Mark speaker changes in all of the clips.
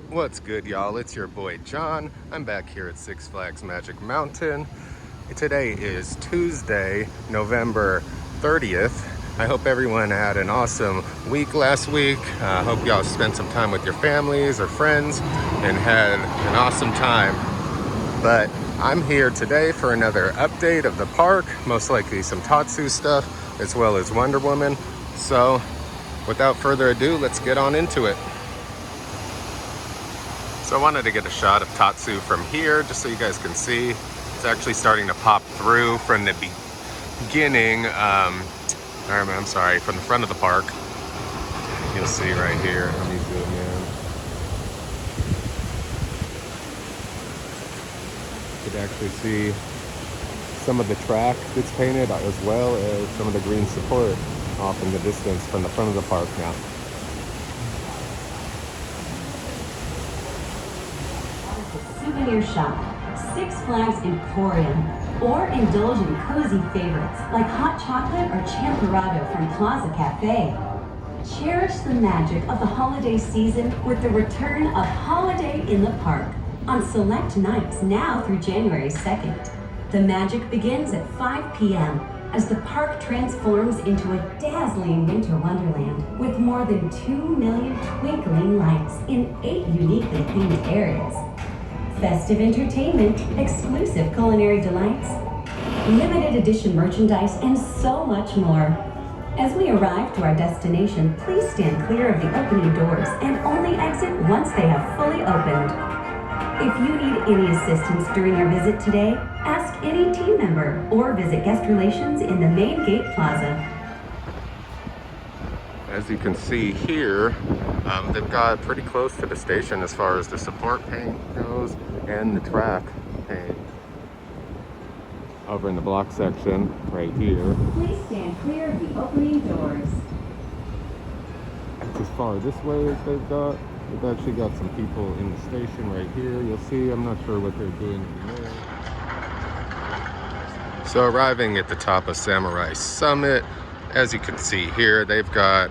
Speaker 1: What's good, y'all? It's your boy John. I'm back here at Six Flags Magic Mountain. Today is Tuesday, November 30th. I hope everyone had an awesome week last week. I hope y'all spent some time with your families or friends and had an awesome time. But I'm here today for another update of the park, most likely some Tatsu stuff, as well as Wonder Woman. So without further ado, let's get on into it. So I wanted to get a shot of Tatsu from here, just so you guys can see. It's actually starting to pop through from the beginning, I'm sorry, from the front of the park. You'll see right here. Let me zoom in. You can actually see some of the track that's painted, as well as some of the green support off in the distance from the front of the park now.
Speaker 2: Souvenir shop, Six Flags Emporium, or indulge in cozy favorites like hot chocolate or champorado from Plaza Cafe. Cherish the magic of the holiday season with the return of Holiday in the Park on select nights now through January 2nd. The magic begins at 5 p.m. as the park transforms into a dazzling winter wonderland with more than 2 million twinkling lights in 8 uniquely themed areas. Festive entertainment, exclusive culinary delights, limited edition merchandise, and so much more. As we arrive to our destination, please stand clear of the opening doors and only exit once they have fully opened. If you need any assistance during your visit today, ask any team member or visit guest relations in the main gate plaza.
Speaker 1: As you can see here, they've got pretty close to the station as far as the support paint goes and the track paint. Over in the block section right here.
Speaker 2: Please stand clear of the opening doors.
Speaker 1: That's as far this way as they've got. They've actually got some people in the station right here. You'll see, I'm not sure what they're doing in there. So arriving at the top of Samurai Summit, as you can see here, they've got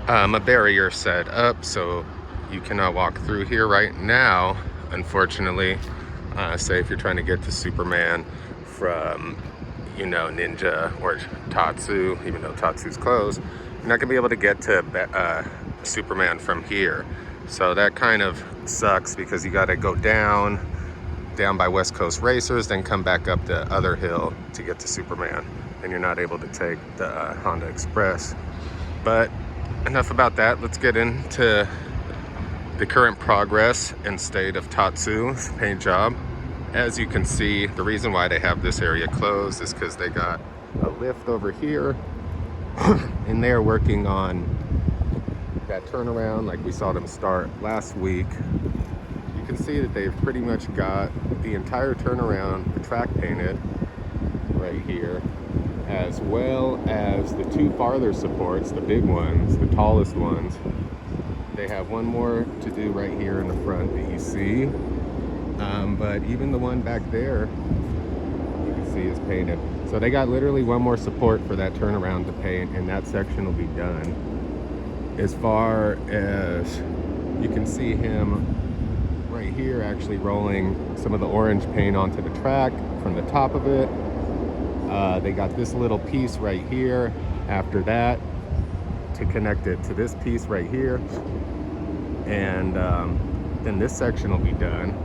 Speaker 1: a barrier set up, so you cannot walk through here right now, unfortunately. Say if you're trying to get to Superman from, Ninja or Tatsu, even though Tatsu's closed, you're not gonna be able to get to Superman from here. So that kind of sucks, because you gotta go down by West Coast Racers, then come back up the other hill to get to Superman, and you're not able to take the Honda Express. But enough about that. Let's get into the current progress and state of Tatsu's paint job. As you can see, the reason why they have this area closed is because they got a lift over here and they're working on that turnaround like we saw them start last week. You can see that they've pretty much got the entire turnaround, the track painted right here, as well as the two farther supports, the big ones, the tallest ones. They have one more to do right here in the front that you see. But even the one back there, you can see is painted. So they got literally one more support for that turnaround to paint, and that section will be done. As far as you can see him right here actually rolling some of the orange paint onto the track from the top of it. They got this little piece right here after that to connect it to this piece right here, and then this section will be done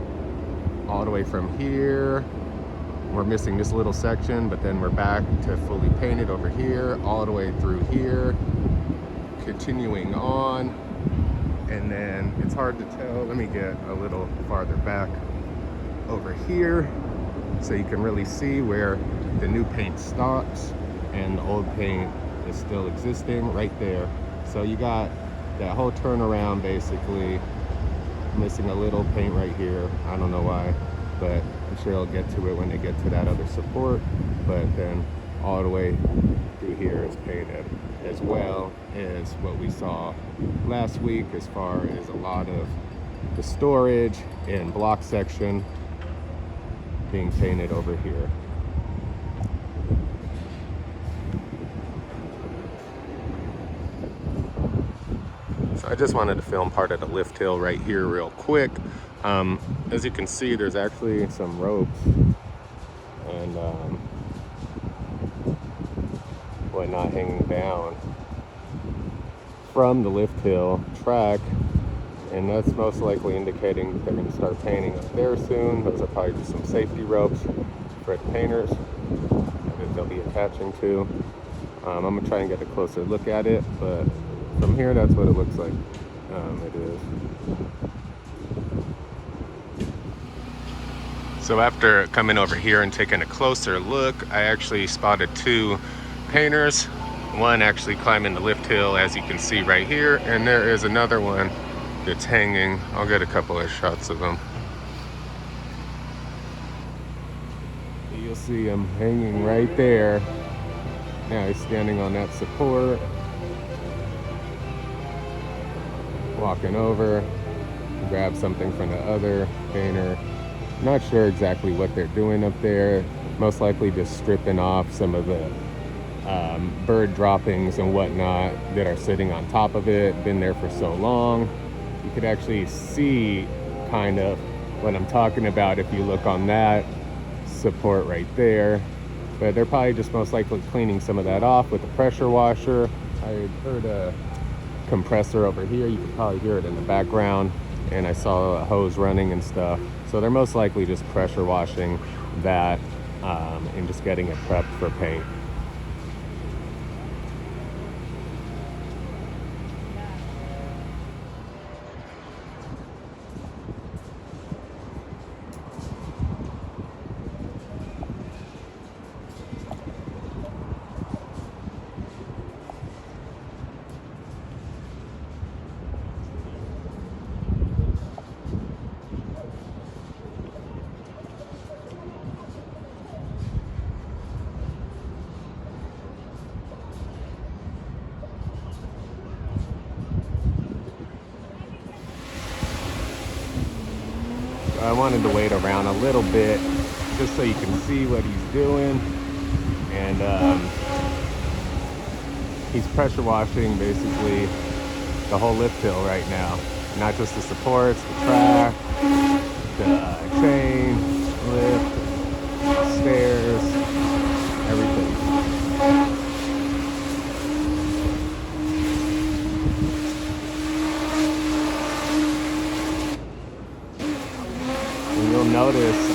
Speaker 1: all the way from here. We're missing this little section, but then we're back to fully painted over here, all the way through here, continuing on. And then it's hard to tell, let me get a little farther back over here so you can really see where the new paint stops and the old paint is still existing right there. So you got that whole turnaround basically missing a little paint right here. I don't know why, but I'm sure I'll get to it when they get to that other support. But then all the way through here is painted, as well as what we saw last week as far as a lot of the storage and block section being painted over here. I just wanted to film part of the lift hill right here real quick. As you can see, there's actually some ropes and whatnot hanging down from the lift hill track, and that's most likely indicating that they're going to start painting up there soon. Those are probably just some safety ropes for the painters that they'll be attaching to. I'm going to try and get a closer look at it, but from here that's what it looks like. It is. So after coming over here and taking a closer look, I actually spotted two painters. One actually climbing the lift hill, as you can see right here, and there is another one that's hanging. I'll get a couple of shots of them. You'll see him hanging right there. Now he's standing on that support, walking over, grab something from the other painter. Not sure exactly what they're doing up there. Most likely just stripping off some of the bird droppings and whatnot that are sitting on top of it. Been there for so long. You could actually see kind of what I'm talking about if you look on that support right there. But they're probably just most likely cleaning some of that off with a pressure washer. I heard a compressor over here. You can probably hear it in the background. And I saw a hose running and stuff. So they're most likely just pressure washing that and just getting it prepped for paint. I wanted to wait around a little bit just so you can see what he's doing. And he's pressure washing basically the whole lift hill right now. Not just the supports, the track, the chain, lift, stairs, everything. You'll notice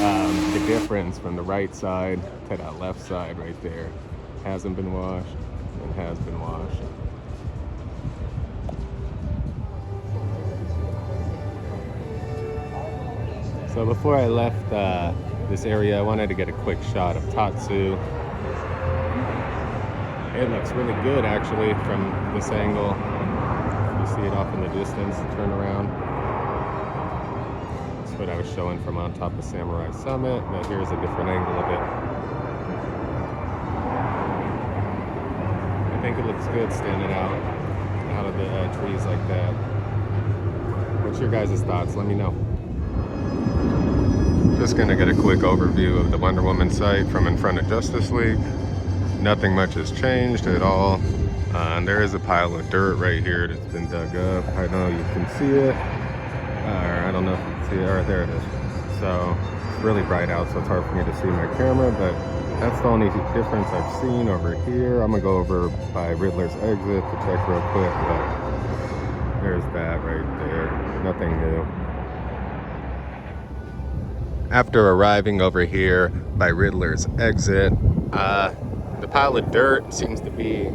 Speaker 1: the difference from the right side to that left side right there. Hasn't been washed and has been washed. So before I left this area, I wanted to get a quick shot of Tatsu. It looks really good actually from this angle. You see it off in the distance, turn around. What I was showing from on top of Samurai Summit, but here's a different angle of it. I think it looks good standing out of the trees like that. What's your guys' thoughts? Let me know. Just gonna get a quick overview of the Wonder Woman site from in front of Justice League. Nothing much has changed at all. There is a pile of dirt right here that's been dug up. I know you can see it. I don't know if you can see it. Or there it is. So it's really bright out, so it's hard for me to see my camera, but that's the only difference I've seen over here. I'm gonna go over by Riddler's exit to check real quick, but there's that right there. Nothing new. After arriving over here by Riddler's exit, the pile of dirt seems to be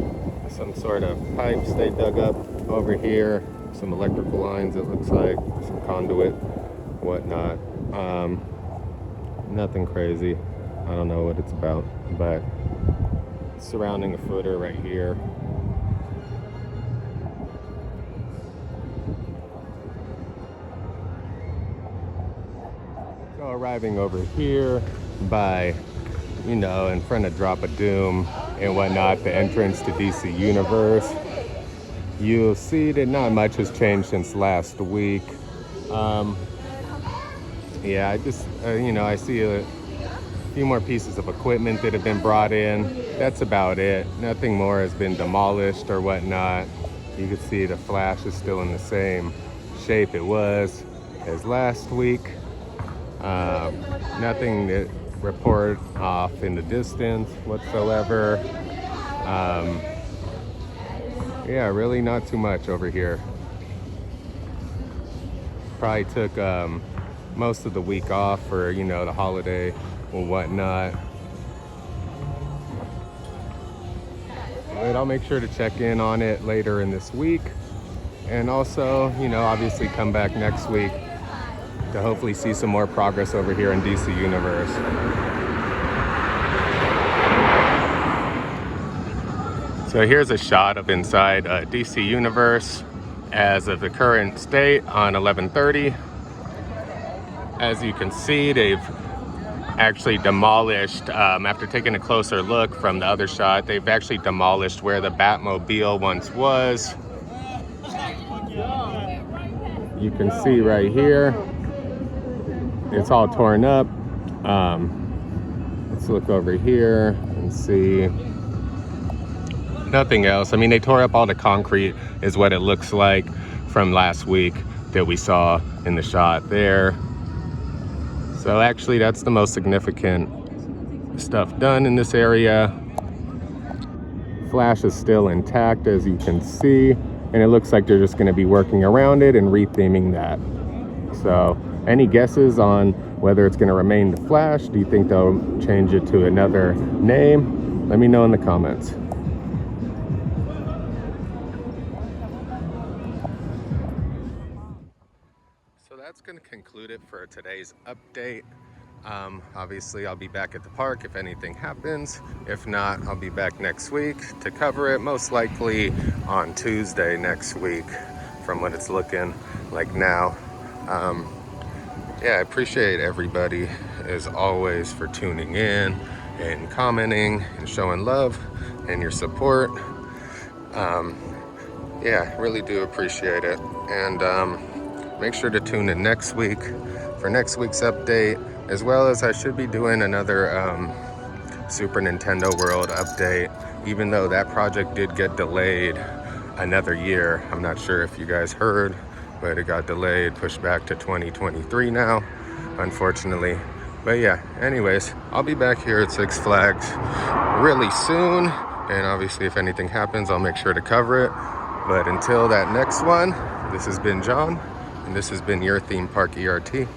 Speaker 1: some sort of pipes they dug up over here. Some electrical lines, it looks like, some conduit, whatnot. Nothing crazy. I don't know what it's about, but surrounding a footer right here. So arriving over here by, you know, in front of Drop of Doom and whatnot, the entrance to DC Universe. You'll see that not much has changed since last week. Yeah, I just, you know, I see a few more pieces of equipment that have been brought in. That's about it. Nothing more has been demolished or whatnot. You can see the flash is still in the same shape it was as last week. Nothing to report off in the distance whatsoever. Yeah, really not too much over here. Probably took most of the week off for, you know, the holiday or whatnot. But I'll make sure to check in on it later in this week. And also, you know, obviously come back next week to hopefully see some more progress over here in DC Universe. So here's a shot of inside DC Universe as of the current state on 11:30. As you can see, they've actually demolished, after taking a closer look from the other shot, they've actually demolished where the Batmobile once was. You can see right here, it's all torn up. Let's look over here and see. Nothing else. I mean, they tore up all the concrete is what it looks like from last week that we saw in the shot there. So actually that's the most significant stuff done in this area. Flash is still intact, as you can see, and it looks like they're just going to be working around it and retheming that. So any guesses on whether it's going to remain the Flash? Do you think they'll change it to another name? Let me know in the comments. So that's going to conclude it for today's update. Obviously, I'll be back at the park if anything happens. If not, I'll be back next week to cover it, most likely on Tuesday next week, from what it's looking like now. Yeah, I appreciate everybody, as always, for tuning in and commenting and showing love and your support. Yeah, really do appreciate it. And make sure to tune in next week for next week's update, as well as I should be doing another Super Nintendo World update, even though that project did get delayed another year. I'm not sure if you guys heard, but it got delayed, pushed back to 2023 now, unfortunately. But yeah, anyways, I'll be back here at Six Flags really soon. And obviously, if anything happens, I'll make sure to cover it. But until that next one, this has been John, and this has been your theme park ERT.